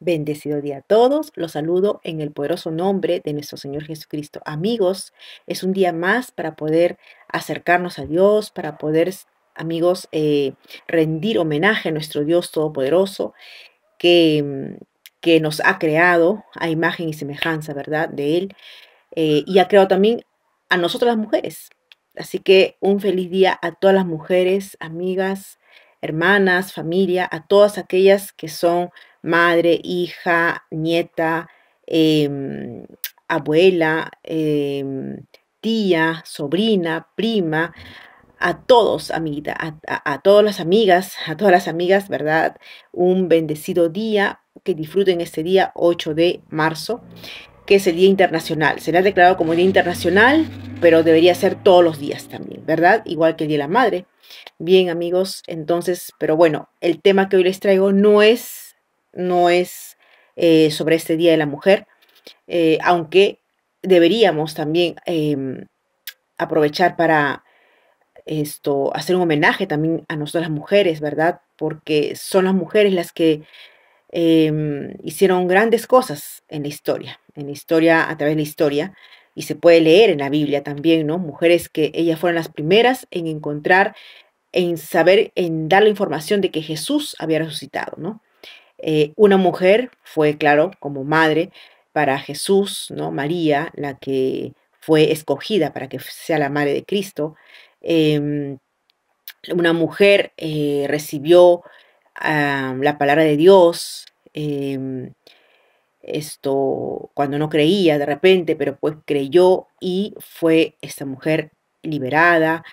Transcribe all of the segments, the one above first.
Bendecido día a todos. Los saludo en el poderoso nombre de nuestro Señor Jesucristo. Amigos, es un día más para poder acercarnos a Dios, para poder, amigos, rendir homenaje a nuestro Dios Todopoderoso que, que nos ha creado a imagen y semejanza, ¿verdad? De Él. Y ha creado también a nosotras las mujeres. Así que un feliz día a todas las mujeres, amigas, hermanas, familia, a todas aquellas que son madre, hija, nieta, em, abuela, tía, sobrina, prima, a todos, amiguita, a todas las amigas, ¿verdad? Un bendecido día, que disfruten este día 8 de marzo, que es el Día Internacional. Será declarado como Día Internacional, pero debería ser todos los días también, ¿verdad? Igual que el Día de la Madre. Bien, amigos, entonces, pero bueno, el tema que hoy les traigo no es sobre este Día de la Mujer, aunque deberíamos también aprovechar para hacer un homenaje también a nosotras las mujeres, ¿verdad? Porque son las mujeres las que hicieron grandes cosas en la historia, a través de la historia, y se puede leer en la Biblia también, ¿no? Mujeres que ellas fueron las primeras en encontrar, en saber, en dar la información de que Jesús había resucitado, ¿no? Una mujer fue, claro, como madre para Jesús, ¿no? María, la que fue escogida para que sea la madre de Cristo. Em, una mujer recibió la palabra de Dios, cuando no creía de repente, pero pues creyó y fue esta mujer liberada,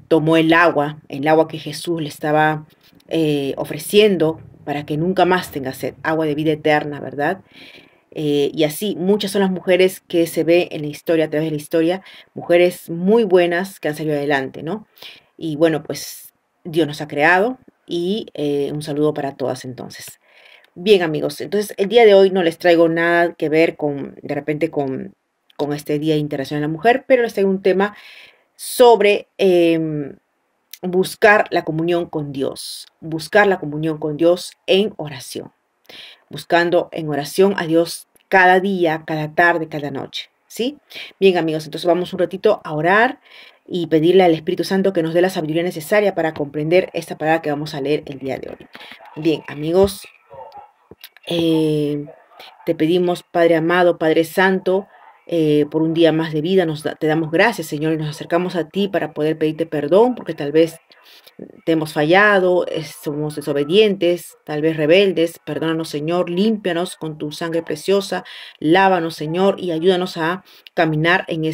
tomó el agua que Jesús le estaba ofreciendo para que nunca más tenga sed, agua de vida eterna, ¿verdad? Y así, muchas son las mujeres que se ve en la historia, a través de la historia, mujeres muy buenas que han salido adelante, ¿no? Y bueno, pues Dios nos ha creado y un saludo para todas entonces. Bien, amigos, entonces el día de hoy no les traigo nada que ver con, de repente, con este Día Internacional de la Mujer, pero les traigo un tema sobre buscar la comunión con Dios, buscar la comunión con Dios en oración, buscando en oración a Dios cada día, cada tarde, cada noche, ¿sí? Bien, amigos, entonces vamos un ratito a orar y pedirle al Espíritu Santo que nos dé la sabiduría necesaria para comprender esta palabra que vamos a leer el día de hoy. Bien, amigos, eh, te pedimos, Padre amado, Padre Santo, por un día más de vida, te damos gracias, Señor, y nos acercamos a ti para poder pedirte perdón, porque tal vez te hemos fallado, somos desobedientes, tal vez rebeldes. Perdónanos, Señor, límpianos con tu sangre preciosa, lávanos, Señor, y ayúdanos a caminar en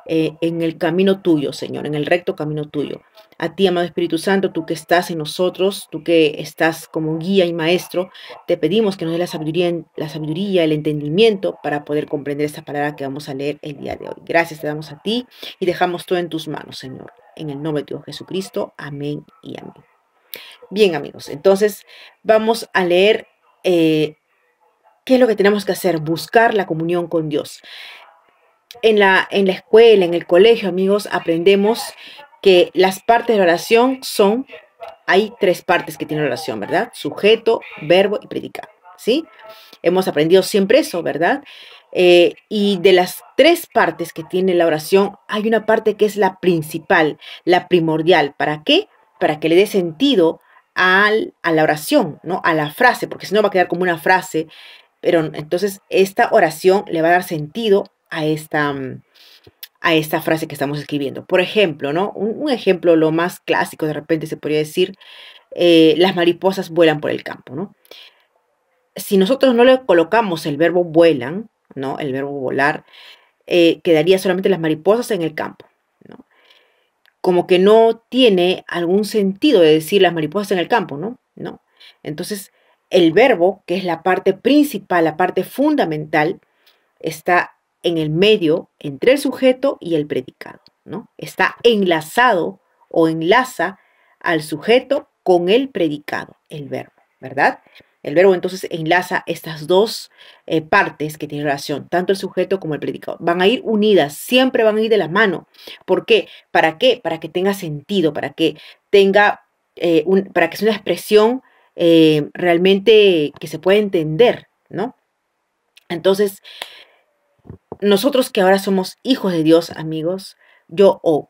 el camino tuyo, Señor, en el recto camino tuyo. A ti, amado Espíritu Santo, tú que estás en nosotros, tú que estás como guía y maestro, te pedimos que nos dé la sabiduría, el entendimiento para poder comprender esta palabra que vamos a leer el día de hoy. Gracias te damos a ti y dejamos todo en tus manos, Señor. En el nombre de Dios Jesucristo. Amén y amén. Bien, amigos, entonces vamos a leer qué es lo que tenemos que hacer, buscar la comunión con Dios. En la escuela, en el colegio, amigos, aprendemos que las partes de la oración hay tres partes que tiene la oración, ¿verdad? Sujeto, verbo y predicado, ¿sí? Hemos aprendido siempre eso, ¿verdad? Y de las tres partes que tiene la oración, hay una parte que es la principal, la primordial. ¿Para qué? Para que le dé sentido a la oración, ¿no? A la frase, porque si no va a quedar como una frase, pero entonces esta oración le va a dar sentido a esta frase que estamos escribiendo. Por ejemplo, ¿no? Un ejemplo, lo más clásico, de repente se podría decir, las mariposas vuelan por el campo, ¿no? Si nosotros no le colocamos el verbo vuelan, ¿no? El verbo volar, quedaría solamente las mariposas en el campo, ¿no? Como que no tiene algún sentido de decir las mariposas en el campo, ¿no? ¿No? Entonces, el verbo, que es la parte principal, la parte fundamental, está en el medio entre el sujeto y el predicado, ¿no? Está enlazado o enlaza al sujeto con el predicado, el verbo, ¿verdad? El verbo entonces enlaza estas dos partes que tienen relación, tanto el sujeto como el predicado. Van a ir unidas, siempre van a ir de la mano. ¿Por qué? ¿Para qué? Para que tenga sentido, para que tenga, para que sea una expresión realmente que se puede entender, ¿no? Entonces, nosotros que ahora somos hijos de Dios, amigos, yo o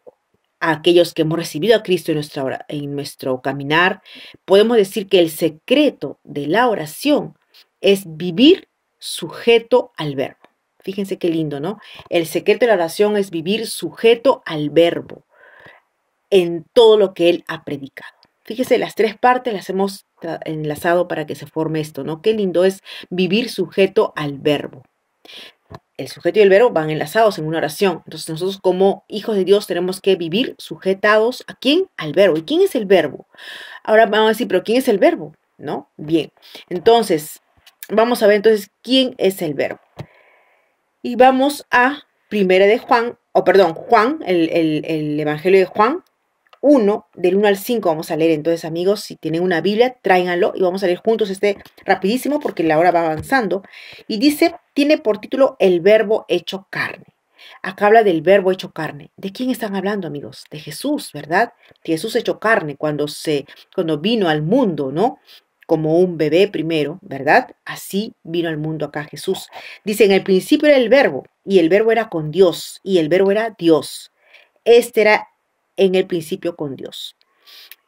a aquellos que hemos recibido a Cristo en nuestro caminar, podemos decir que el secreto de la oración es vivir sujeto al verbo. Fíjense qué lindo, ¿no? El secreto de la oración es vivir sujeto al verbo en todo lo que Él ha predicado. Fíjese, las tres partes las hemos enlazado para que se forme esto, ¿no? Qué lindo es vivir sujeto al verbo. El sujeto y el verbo van enlazados en una oración. Entonces nosotros como hijos de Dios tenemos que vivir sujetados ¿a quién? Al verbo. ¿Y quién es el verbo? Ahora vamos a decir, ¿pero quién es el verbo? ¿No? Bien. Entonces, vamos a ver entonces quién es el verbo. Y vamos a Juan, el Evangelio de Juan 1, del 1 al 5 vamos a leer. Entonces, amigos, si tienen una Biblia, tráiganlo y vamos a leer juntos rapidísimo porque la hora va avanzando. Y dice, tiene por título El verbo hecho carne. Acá habla del verbo hecho carne. ¿De quién están hablando, amigos? De Jesús, ¿verdad? Jesús hecho carne cuando vino al mundo, ¿no? Como un bebé primero, ¿verdad? Así vino al mundo acá Jesús. Dice, en el principio era el verbo, y el verbo era con Dios, y el verbo era Dios. Este era en el principio con Dios.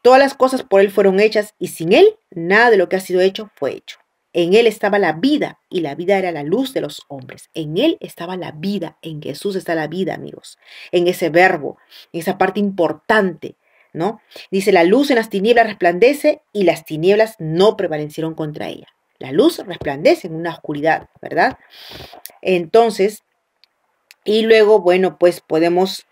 Todas las cosas por Él fueron hechas, y sin Él nada de lo que ha sido hecho fue hecho. En Él estaba la vida, y la vida era la luz de los hombres. En Él estaba la vida, en Jesús está la vida, amigos. En ese verbo, en esa parte importante, ¿no? Dice, la luz en las tinieblas resplandece, y las tinieblas no prevalecieron contra ella. La luz resplandece en una oscuridad, ¿verdad? Entonces, y luego, bueno, pues podemos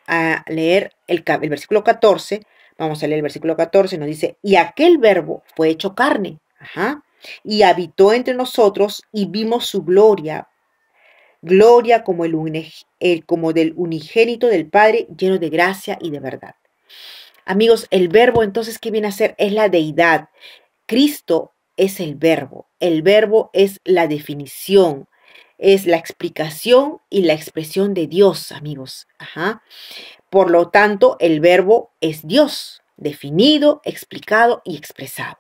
leer el versículo 14. Vamos a leer el versículo 14. Nos dice, y aquel verbo fue hecho carne. Ajá. Y habitó entre nosotros y vimos su gloria. Gloria como, como del unigénito del Padre, lleno de gracia y de verdad. Amigos, el verbo entonces, ¿qué viene a ser? Es la deidad. Cristo es el verbo. El verbo es la definición. Es la explicación y la expresión de Dios, amigos. Ajá. Por lo tanto, el verbo es Dios, definido, explicado y expresado.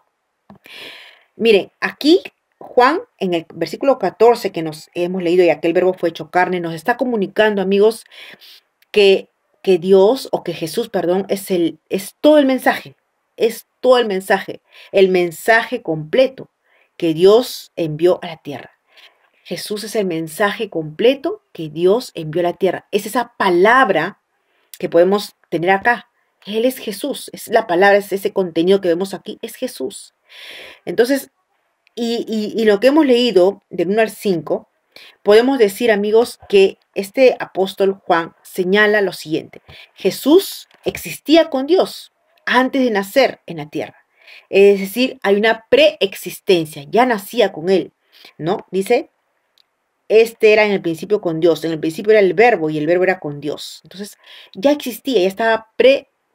Miren, aquí Juan, en el versículo 14 que nos hemos leído, y aquel verbo fue hecho carne, nos está comunicando, amigos, que Dios, o que Jesús, perdón, es todo el mensaje. Es todo el mensaje completo que Dios envió a la tierra. Jesús es el mensaje completo que Dios envió a la tierra. Es esa palabra que podemos tener acá. Él es Jesús, es la palabra, es ese contenido que vemos aquí, es Jesús. Entonces, y lo que hemos leído del 1 al 5, podemos decir, amigos, que este apóstol Juan señala lo siguiente. Jesús existía con Dios antes de nacer en la tierra. Es decir, hay una preexistencia, ya nacía con él, ¿no? Dice, este era en el principio con Dios, en el principio era el verbo y el verbo era con Dios. Entonces ya existía, ya estaba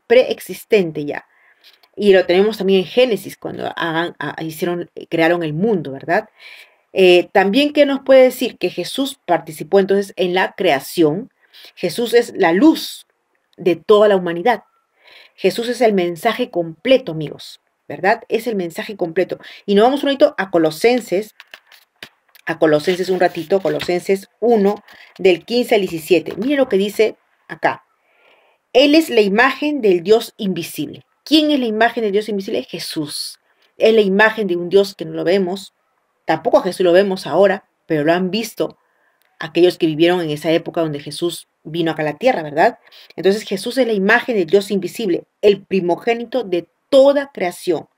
preexistente ya. Y lo tenemos también en Génesis, cuando crearon el mundo, ¿verdad? También, ¿qué nos puede decir? Que Jesús participó entonces en la creación. Jesús es la luz de toda la humanidad. Jesús es el mensaje completo, amigos, ¿verdad? Es el mensaje completo. Y nos vamos un ratito a Colosenses un ratito, Colosenses 1, del 15 al 17. Miren lo que dice acá. Él es la imagen del Dios invisible. ¿Quién es la imagen del Dios invisible? Jesús. Es la imagen de un Dios que no lo vemos. Tampoco a Jesús lo vemos ahora, pero lo han visto aquellos que vivieron en esa época donde Jesús vino acá a la tierra, ¿verdad? Entonces Jesús es la imagen del Dios invisible, el primogénito de toda creación,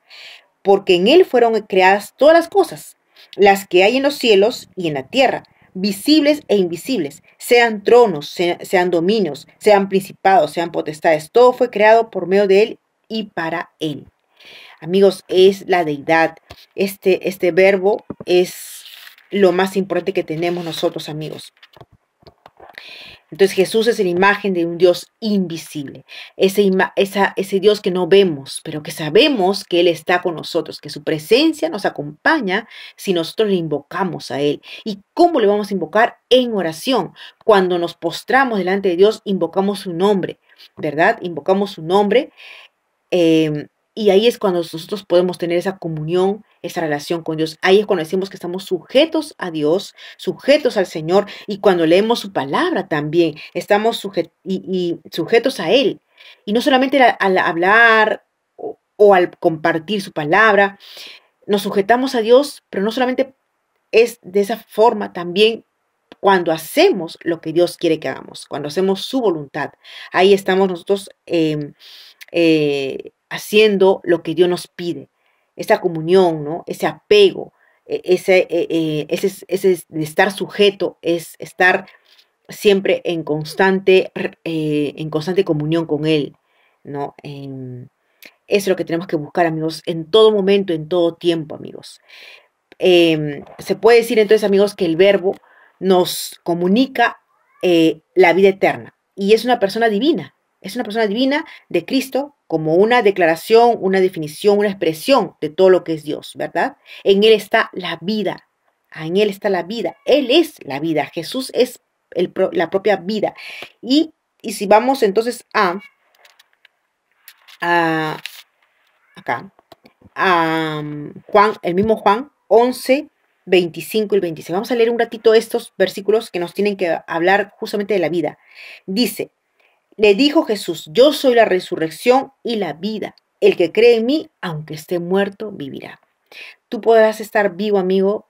porque en Él fueron creadas todas las cosas, las que hay en los cielos y en la tierra, visibles e invisibles, sean tronos, sean dominios, sean principados, sean potestades. Todo fue creado por medio de Él y para Él. Amigos, es la deidad. Este verbo es lo más importante que tenemos nosotros, amigos. Entonces Jesús es la imagen de un Dios invisible, ese Dios que no vemos, pero que sabemos que Él está con nosotros, que su presencia nos acompaña si nosotros le invocamos a Él. ¿Y cómo le vamos a invocar? En oración. Cuando nos postramos delante de Dios, invocamos su nombre, ¿verdad? Invocamos su nombre. Y ahí es cuando nosotros podemos tener esa comunión, esa relación con Dios. Ahí es cuando decimos que estamos sujetos a Dios, sujetos al Señor. Y cuando leemos su palabra también, estamos y sujetos a Él. Y no solamente al hablar o al compartir su palabra, nos sujetamos a Dios, pero no solamente es de esa forma, también cuando hacemos lo que Dios quiere que hagamos, cuando hacemos su voluntad. Ahí estamos nosotros haciendo lo que Dios nos pide, esa comunión, ¿no? Ese apego, ese de estar sujeto, es estar siempre en constante comunión con Él, ¿no? Eso es lo que tenemos que buscar, amigos, en todo momento, en todo tiempo, amigos. Se puede decir entonces, amigos, que el verbo nos comunica la vida eterna y es una persona divina de Cristo como una declaración, una definición, una expresión de todo lo que es Dios, ¿verdad? En Él está la vida, en Él está la vida, Él es la vida, Jesús es la propia vida. Y si vamos entonces a acá, a Juan, el mismo Juan 11, 25 y 26. Vamos a leer un ratito estos versículos que nos tienen que hablar justamente de la vida. Dice, le dijo Jesús, yo soy la resurrección y la vida. El que cree en mí, aunque esté muerto, vivirá. Tú podrás estar vivo, amigo,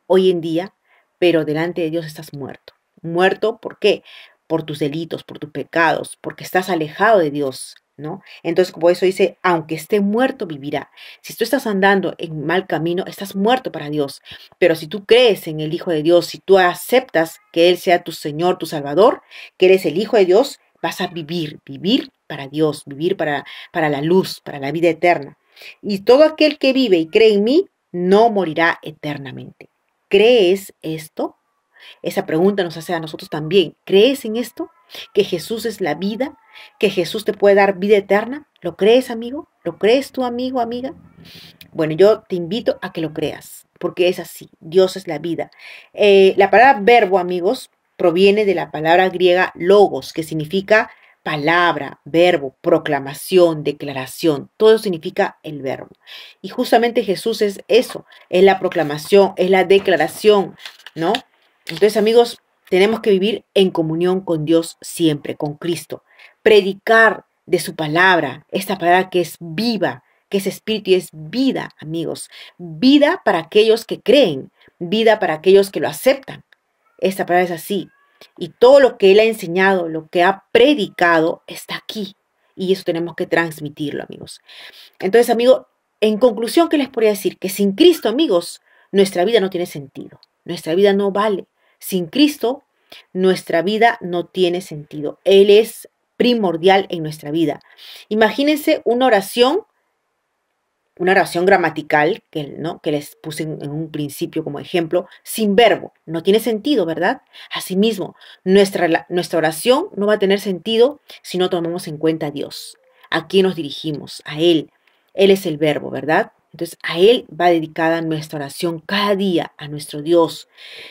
hoy en día, pero delante de Dios estás muerto. Muerto, ¿por qué? Por tus delitos, por tus pecados, porque estás alejado de Dios, ¿no? Entonces, como eso dice, aunque esté muerto, vivirá. Si tú estás andando en mal camino, estás muerto para Dios. Pero si tú crees en el Hijo de Dios, si tú aceptas que Él sea tu Señor, tu Salvador, que eres el Hijo de Dios, vas a vivir para Dios, vivir para la luz, para la vida eterna. Y todo aquel que vive y cree en mí, no morirá eternamente. ¿Crees esto? Esa pregunta nos hace a nosotros también. ¿Crees en esto? ¿Que Jesús es la vida? ¿Que Jesús te puede dar vida eterna? ¿Lo crees, amigo? ¿Lo crees tú, amigo, amiga? Bueno, yo te invito a que lo creas, porque es así. Dios es la vida. La palabra verbo, amigos, proviene de la palabra griega logos, que significa palabra, verbo, proclamación, declaración. Todo significa el verbo. Y justamente Jesús es eso, es la proclamación, es la declaración, ¿no? Entonces, amigos, tenemos que vivir en comunión con Dios siempre, con Cristo. Predicar de su palabra, esta palabra que es viva, que es espíritu y es vida, amigos. Vida para aquellos que creen, vida para aquellos que lo aceptan. Esta palabra es así. Y todo lo que Él ha enseñado, lo que ha predicado, está aquí. Y eso tenemos que transmitirlo, amigos. Entonces, amigos, en conclusión, ¿qué les podría decir? Que sin Cristo, amigos, nuestra vida no tiene sentido. Nuestra vida no vale. Sin Cristo, nuestra vida no tiene sentido. Él es primordial en nuestra vida. Imagínense una oración gramatical ¿no? que les puse en un principio como ejemplo, sin verbo. No tiene sentido, ¿verdad? Asimismo, nuestra oración no va a tener sentido si no tomamos en cuenta a Dios. ¿A quién nos dirigimos? A Él. Él es el verbo, ¿verdad? Entonces, a Él va dedicada nuestra oración cada día, a nuestro Dios.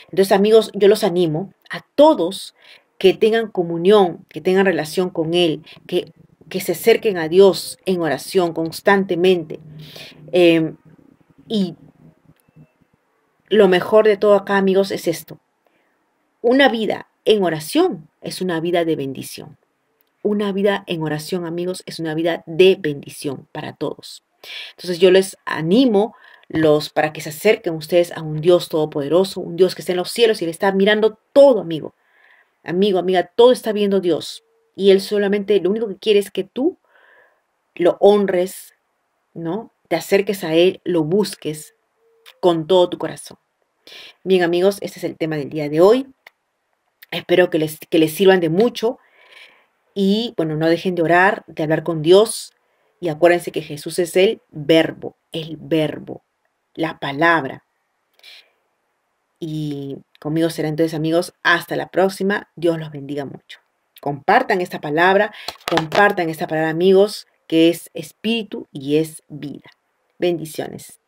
Entonces, amigos, yo los animo a todos que tengan comunión, que tengan relación con Él, que se acerquen a Dios en oración constantemente. Y lo mejor de todo acá, amigos, es esto. Una vida en oración es una vida de bendición. Una vida en oración, amigos, es una vida de bendición para todos. Entonces yo les animo para que se acerquen ustedes a un Dios todopoderoso, un Dios que está en los cielos y le está mirando todo, amigo. Amigo, amiga, todo está viendo Dios. Y Él solamente, lo único que quiere es que tú lo honres, ¿no? Te acerques a Él, lo busques con todo tu corazón. Bien, amigos, este es el tema del día de hoy. Espero que les sirvan de mucho. Y bueno, no dejen de orar, de hablar con Dios. Y acuérdense que Jesús es el verbo, la palabra. Y conmigo será entonces, amigos, hasta la próxima. Dios los bendiga mucho. Compartan esta palabra, amigos, que es espíritu y es vida. Bendiciones.